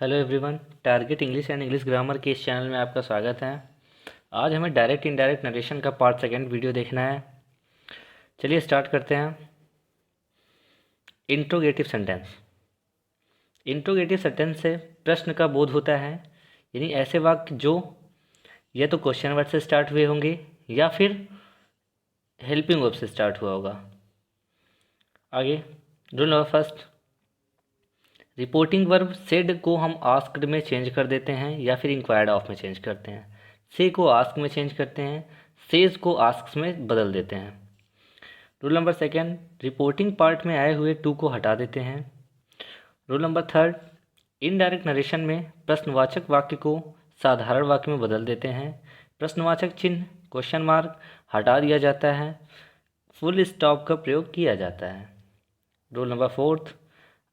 Hello everyone, target English and English grammar के इस channel में आपका स्वागत है। आज हमें डायरेक्ट इनडायरेक्ट नरेशन का पार्ट सेकंड वीडियो देखना है। चलिए स्टार्ट करते हैं। Interrogative sentence. इंट्रोगेटिव सेंटेंस से प्रश्न का बोध होता है, यानी ऐसे वाक्य जो या तो क्वेश्चन वर्ड से स्टार्ट हुए होंगे या फिर हेल्पिंग वर्ब से स्टार्ट हुआ होगा। आगे rule number first, reporting verb said को हम आस्क्ड में चेंज कर देते हैं या फिर इंक्वायर्ड ऑफ में चेंज करते हैं। से को आस्क में चेंज करते हैं, सेज को आस्क्स में बदल देते हैं। Rule number second, reporting part में आए हुए टू को हटा देते हैं। Rule number third, indirect narration में प्रश्नवाचक वाक्य को साधारण वाक्य में बदल देते हैं। प्रश्नवाचक चिन्ह क्वेश्चन मार्क हटा दिया जाता है, फुल स्टॉप का प्रयोग किया जाता है। रूल नंबर फोर्थ,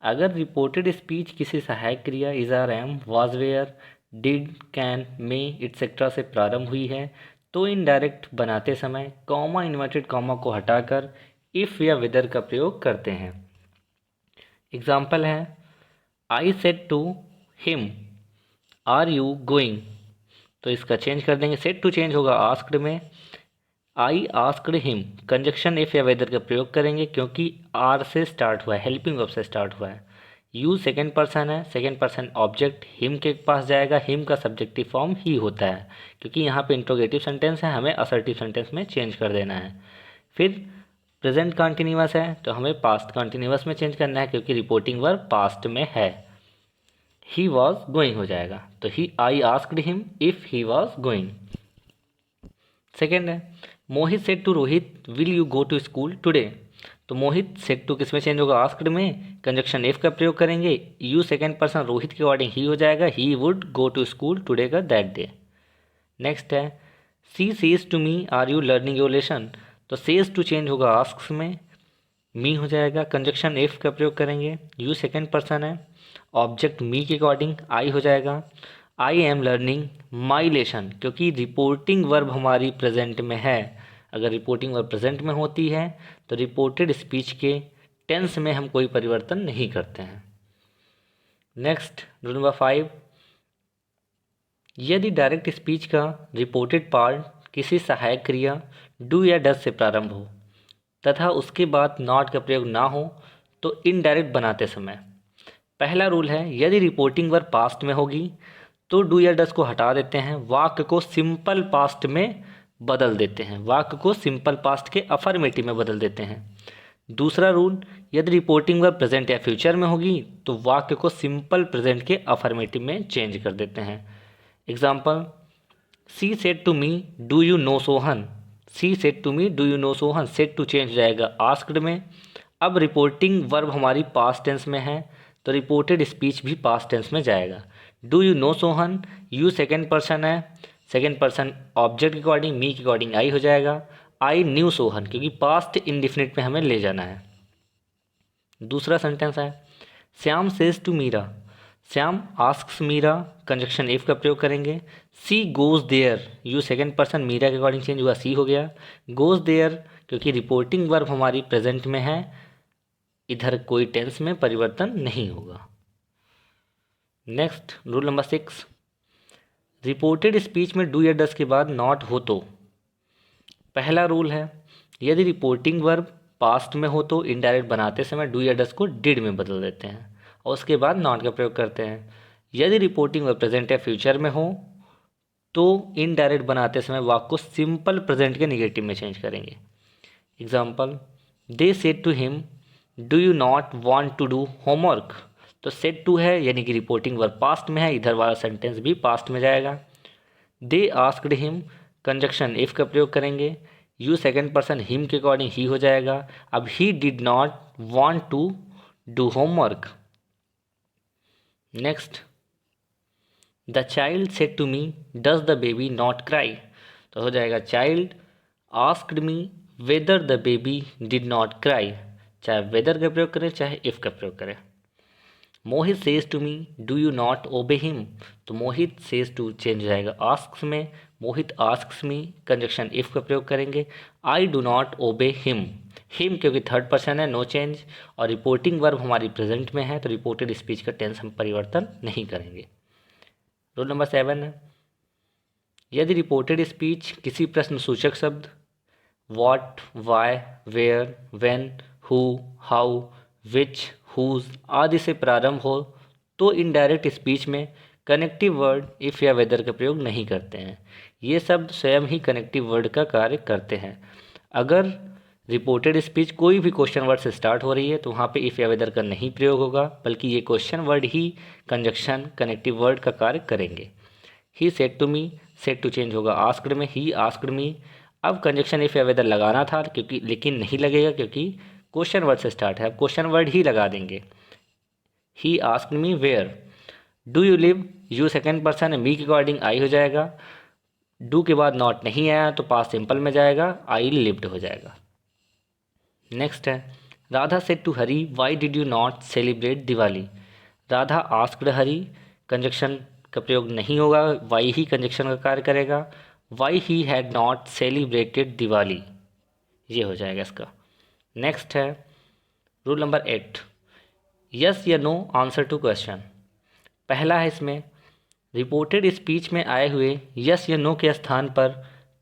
अगर रिपोर्टेड स्पीच किसी सहायक क्रिया is are am was were did can may etcetera से प्रारंभ हुई है तो इनडायरेक्ट बनाते समय कॉमा इन्वर्टेड कॉमा को हटाकर इफ़ या विदर का प्रयोग करते हैं। एग्जाम्पल है, I said to him are you going, तो इसका चेंज कर देंगे। सेड टू चेंज होगा आस्क्ड में। I asked him, conjunction if या वेदर का प्रयोग करेंगे क्योंकि आर से स्टार्ट हुआ है, हेल्पिंग वर्ब से स्टार्ट हुआ है। यू सेकेंड पर्सन है, सेकेंड पर्सन ऑब्जेक्ट हिम के पास जाएगा, हिम का सब्जेक्टिव फॉर्म ही होता है क्योंकि यहाँ पे इंट्रोगेटिव सेंटेंस है, हमें असर्टिव सेंटेंस में चेंज कर देना है। फिर प्रेजेंट कॉन्टिन्यूअस है तो हमें पास्ट कॉन्टिन्यूअस में चेंज करना है क्योंकि रिपोर्टिंग वर्ब पास्ट में है। ही वॉज गोइंग हो जाएगा, तो he I asked him if he was going. Second है, Mohit said to Rohit will you go to school today, तो मोहित सेड टू किस में चेंज होगा, आस्क्ड में। कंजक्शन इफ का प्रयोग करेंगे, यू सेकेंड पर्सन रोहित के अकॉर्डिंग ही हो जाएगा, he would go to school today का दैट डे। नेक्स्ट है, she says to me are you learning your lesson, तो सेज टू चेंज होगा आस्क्स में, मी हो जाएगा। कंजक्शन इफ का प्रयोग करेंगे, यू सेकेंड पर्सन है, ऑब्जेक्ट मी के अकॉर्डिंग आई हो जाएगा। I am learning my lesson, क्योंकि रिपोर्टिंग वर्ब हमारी प्रेजेंट में है। अगर रिपोर्टिंग वर्ब प्रेजेंट में होती है तो रिपोर्टेड स्पीच के टेंस में हम कोई परिवर्तन नहीं करते हैं। नेक्स्ट रूल नंबर 5, यदि डायरेक्ट स्पीच का रिपोर्टेड पार्ट किसी सहायक क्रिया डू या डज से प्रारंभ हो तथा उसके बाद नॉट का प्रयोग ना हो तो इनडायरेक्ट बनाते समय पहला रूल है, यदि रिपोर्टिंग वर्ब पास्ट में होगी तो डू या डज को हटा देते हैं, वाक्य को सिंपल पास्ट में बदल देते हैं, वाक्य को सिंपल पास्ट के अफर्मेटिव में बदल देते हैं। दूसरा रूल, यदि रिपोर्टिंग वर्ब प्रेजेंट या फ्यूचर में होगी तो वाक्य को सिंपल प्रेजेंट के अफर्मेटिव में चेंज कर देते हैं। Example, she said to me do you know Sohan, she said to me do you know Sohan, said to change हो जाएगा आस्क्ड में। अब रिपोर्टिंग वर्ब हमारी पास्ट टेंस में है तो रिपोर्टेड स्पीच भी पास्ट टेंस में जाएगा। Do you know Sohan, you second person है, सेकेंड पर्सन ऑब्जेक्ट के अकॉर्डिंग मी के अकॉर्डिंग आई हो जाएगा। आई न्यू सोहन, क्योंकि पास्ट इंडिफिनिट में हमें ले जाना है। दूसरा सेंटेंस है, Shyam says to Meera, Shyam asks Meera, conjunction if का प्रयोग करेंगे। She goes there, you second person Meera के अकॉर्डिंग चेंज हुआ, सी हो गया। गोज देयर, क्योंकि रिपोर्टिंग वर्ब हमारी प्रेजेंट में है, इधर कोई टेंस में परिवर्तन नहीं होगा। Next rule number 6, reported speech में डू या डज के बाद नॉट हो तो पहला रूल है, यदि रिपोर्टिंग वर्ब पास्ट में हो तो इनडायरेक्ट बनाते समय डू या डज को डिड में बदल देते हैं और उसके बाद नॉट का प्रयोग करते हैं। यदि रिपोर्टिंग वर्ब प्रेजेंट या फ्यूचर में हो तो इनडायरेक्ट बनाते समय वाक्य को सिंपल प्रेजेंट के निगेटिव में चेंज करेंगे। Example, they said to him do you not want to do homework, तो सेड टू है यानी कि रिपोर्टिंग वर्ब पास्ट में है, इधर वाला सेंटेंस भी पास्ट में जाएगा। They asked him, conjunction if का प्रयोग करेंगे, यू सेकेंड पर्सन हिम के अकॉर्डिंग ही हो जाएगा। अब he did not want to do homework. Next, the child said to me does the baby not cry, तो हो जाएगा child asked me whether the baby did not cry, चाहे whether का प्रयोग करें चाहे इफ का प्रयोग करें। Mohit says to me do you not ओबे हिम, तो मोहित सेज टू चेंज हो जाएगा आस्क्स में, मोहित आस्क्स मी, कंजक्शन इफ का प्रयोग करेंगे। I do not obey him, him क्योंकि थर्ड पर्सन है, नो चेंज, और रिपोर्टिंग वर्ब हमारी प्रेजेंट में है तो रिपोर्टेड स्पीच का टेंस हम परिवर्तन नहीं करेंगे। रूल नंबर 7 है, यदि रिपोर्टेड स्पीच किसी प्रश्न सूचक शब्द what, why, where, when, who, how, which, whose आदि से प्रारंभ हो तो इनडायरेक्ट स्पीच में कनेक्टिव वर्ड इफ या वेदर का प्रयोग नहीं करते हैं। ये शब्द स्वयं ही कनेक्टिव वर्ड का कार्य करते हैं। अगर रिपोर्टेड स्पीच कोई भी क्वेश्चन वर्ड से स्टार्ट हो रही है तो वहाँ पे इफ या वेदर का नहीं प्रयोग होगा, बल्कि ये क्वेश्चन वर्ड ही कंजक्शन कनेक्टिव वर्ड का कार्य करेंगे। He said to me, said to change होगा आस्क्ड में, ही आस्क्ड मी। अब कंजक्शन इफ या वेदर लगाना था क्योंकि, लेकिन नहीं लगेगा क्योंकि क्वेश्चन वर्ड से स्टार्ट है, अब क्वेश्चन वर्ड ही लगा देंगे। He asked me where, do you live, you second person है, मी के अकॉर्डिंग आई हो जाएगा। डू के बाद नॉट नहीं आया तो पास्ट सिंपल में जाएगा, आई लिव्ड हो जाएगा। नेक्स्ट है, Radha said to Hari why did you not celebrate Diwali. Radha asked Hari, conjunction का प्रयोग नहीं होगा, वाई ही कंजक्शन का कार्य करेगा। Why he had not celebrated Diwali, ये हो जाएगा इसका। नेक्स्ट है रूल नंबर 8, यस या नो आंसर टू क्वेश्चन। पहला है इसमें, रिपोर्टेड स्पीच में आए हुए यस या नो के स्थान पर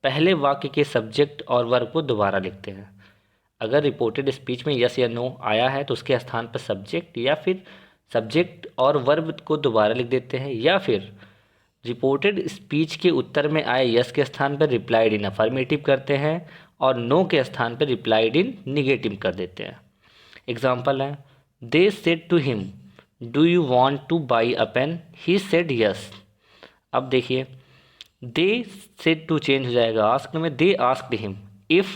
पहले वाक्य के सब्जेक्ट और वर्ब को दोबारा लिखते हैं। अगर रिपोर्टेड स्पीच में यस या नो आया है तो उसके स्थान पर सब्जेक्ट या फिर सब्जेक्ट और वर्ब को दोबारा लिख देते हैं, या फिर रिपोर्टेड स्पीच के उत्तर में आए यस के स्थान पर रिप्लाइड इन अफर्मेटिव करते हैं और नो के स्थान पर रिप्लाइड इन निगेटिव कर देते हैं। एग्जाम्पल है, they said to him do you want to buy a pen, he said yes. अब देखिए, दे सेड टू चेंज हो जाएगा आस्क्ड में, they asked him, if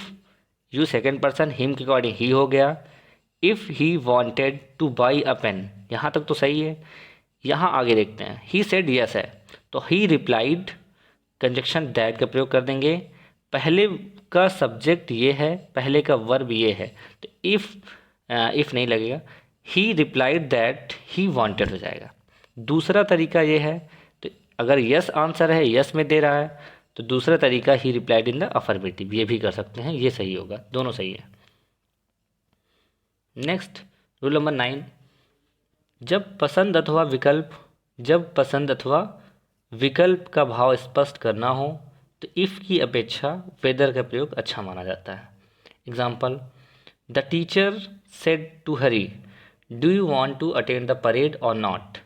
you second person, him के अकॉर्डिंग ही हो गया। If he wanted to buy a pen, यहाँ तक तो सही है। यहाँ आगे देखते हैं, ही सेड यस है तो ही रिप्लाइड, कंजक्शन दैट का प्रयोग कर देंगे। पहले का सब्जेक्ट ये है, पहले का वर्ब ये है, तो इफ़ नहीं लगेगा, ही रिप्लाइड दैट ही वॉन्टेड हो जाएगा। दूसरा तरीका ये है, तो अगर यस आंसर है, यस में दे रहा है, तो दूसरा तरीका ही रिप्लाइड इन द अफर्मेटिव, ये भी कर सकते हैं, ये सही होगा, दोनों सही है। नेक्स्ट रूल नंबर 9, जब पसंद अथवा विकल्प का भाव स्पष्ट करना हो तो इफ़ की अपेक्षा वेदर का प्रयोग अच्छा माना जाता है। Example, the teacher said to Hari do you want to attend the parade or not.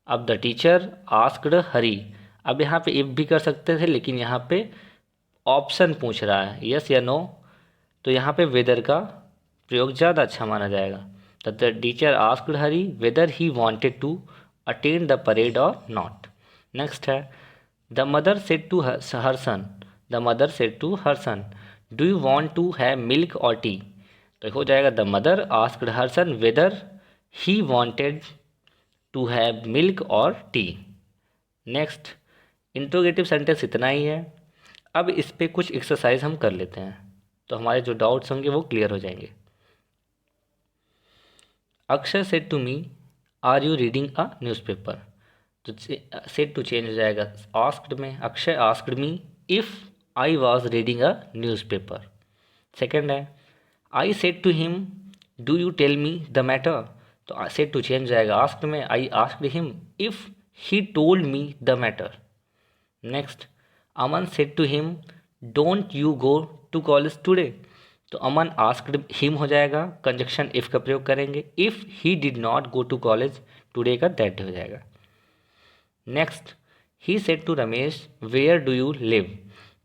अब द टीचर आस्क्ड हरी, अब यहाँ पे इफ भी कर सकते थे लेकिन यहाँ पे ऑप्शन पूछ रहा है यस या नो, तो यहाँ पे वेदर का प्रयोग ज़्यादा अच्छा माना जाएगा। तो the teacher asked Hari whether he wanted to attend the parade or not. Next है, the mother said to her son, the mother said to her son do you want to have milk or tea, तो हो जाएगा the mother asked her son whether he wanted to have milk or tea. Next, interrogative sentence इतना ही है। अब इस पे कुछ एक्सरसाइज हम कर लेते हैं तो हमारे जो डाउट्स होंगे वो क्लियर हो जाएंगे। Akshay said to me are you reading a newspaper, तो सेड टू चेंज हो जाएगा आस्क्ड में, Akshay asked me if I was reading a newspaper. Second है, I said to him do you tell me the matter, तो said to change जाएगा asked में, I asked him if he told me the matter. Next, Aman said to him don't you go to college today, तो अमन asked him हो जाएगा, conjunction if का प्रयोग करेंगे, if he did not go to college today का that हो जाएगा। Next, he said to Ramesh where do you live,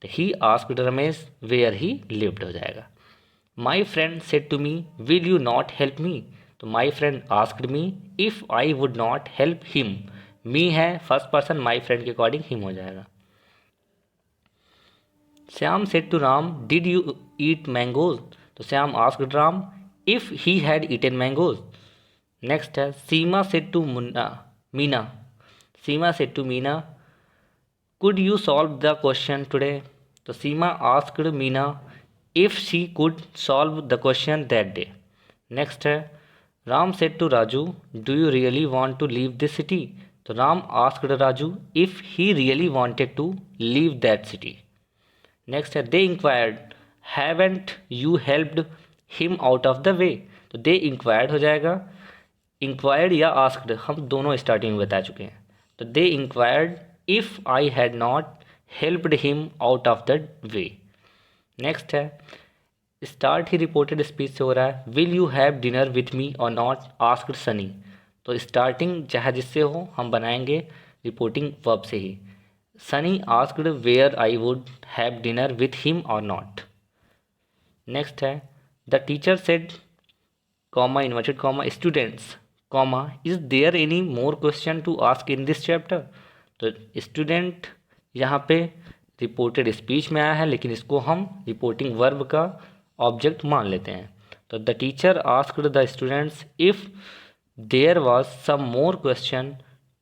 तो he asked Ramesh where he lived हो जाएगा। My friend said to me will you not help me, तो my friend asked me if I would not help him, me है first person, my friend के according him हो जाएगा। Shyam said to Ram did you eat mangoes, तो Shyam asked Ram if he had eaten mangoes. Next है, Seema said to Meena, Seema said to Meena could you solve the question today, तो Seema asked Meena if she could solve the question that day. Next है, Ram said to Raju do you really want to leave this city, तो Ram asked Raju if he really wanted to leave that city. Next है दे inquired haven't you helped him out of the वे। तो they inquired हो जाएगा, inquired या asked हम दोनों starting में बता चुके हैं। तो they inquired if I had not helped him out of the way. Next है स्टार्ट ही रिपोर्टेड स्पीच से हो रहा है, will you have dinner with me or not asked Sunny. तो स्टार्टिंग चाहे जिससे हो हम बनाएंगे रिपोर्टिंग वर्ब से ही। Sunny asked where I would have dinner with him or not. Next है the teacher said comma inverted comma students comma is there any more question to ask in this chapter. तो student यहाँ पे reported speech में आया है, लेकिन इसको हम रिपोर्टिंग वर्ब का ऑब्जेक्ट मान लेते हैं। तो the teacher asked the students if there was some more question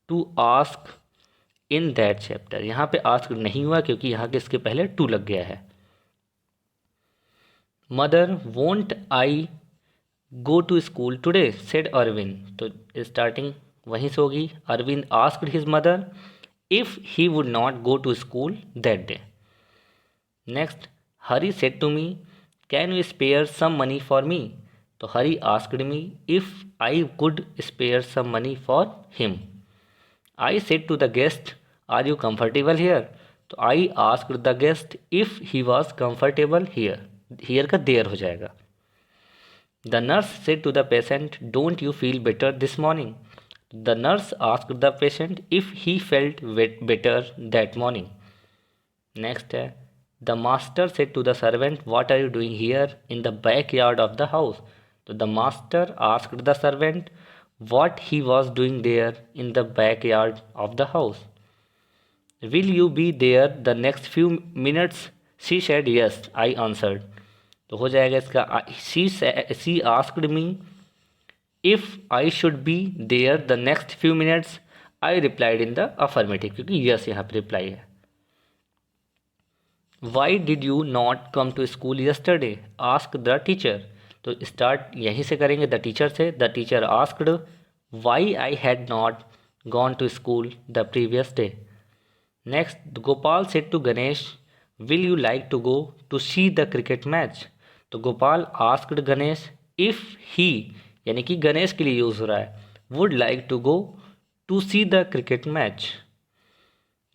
to ask in that chapter. यहाँ पे आस्क नहीं हुआ क्योंकि यहाँ के इसके पहले टू लग गया है। Mother won't I go to school today said Arvind. तो स्टार्टिंग वहीं से होगी, Arvind asked his mother if he would not go to school that day. Next Hari said to me can you spare some money for me. तो Hari asked me if I could spare some money for him. I said to the guest are you comfortable here. तो I asked the guest if he was comfortable here, here का there हो जाएगा। The nurse said to the patient don't you feel better this morning. The nurse asked the patient if he felt better that morning. Next है the master said to the servant what are you doing here in the back yard of the house. तो the master asked the servant what he was doing there in the backyard of the house. Will you be there the next few minutes? She said yes, I answered. तो हो जाएगा इसका she asked me if I should be there the next few minutes. I replied in the affirmative क्योंकि yes यहाँ पे reply है। Why did you not come to school yesterday? Asked the teacher. तो start यहीं से करेंगे the teacher से। The teacher asked why I had not gone to school the previous day. Next Gopal said to Ganesh will you like to go to see the cricket match. तो Gopal asked Ganesh if he यानी कि गणेश के लिए use हो रहा है would like to go to see the cricket match.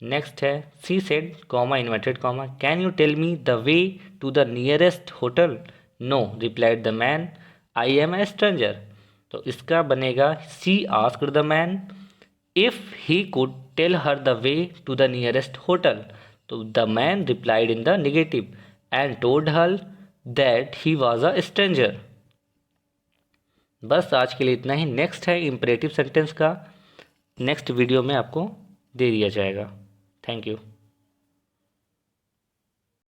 Next है she said comma inverted comma can you tell me the way to the nearest hotel. No replied the man I am a stranger. तो इसका बनेगा she asked the man if he could tell her the way to the nearest hotel. तो the man replied in the negative and told her that he was a stranger. बस आज के लिए इतना ही। नेक्स्ट है इम्परेटिव सेंटेंस का, next video में आपको दे दिया जाएगा। Thank you.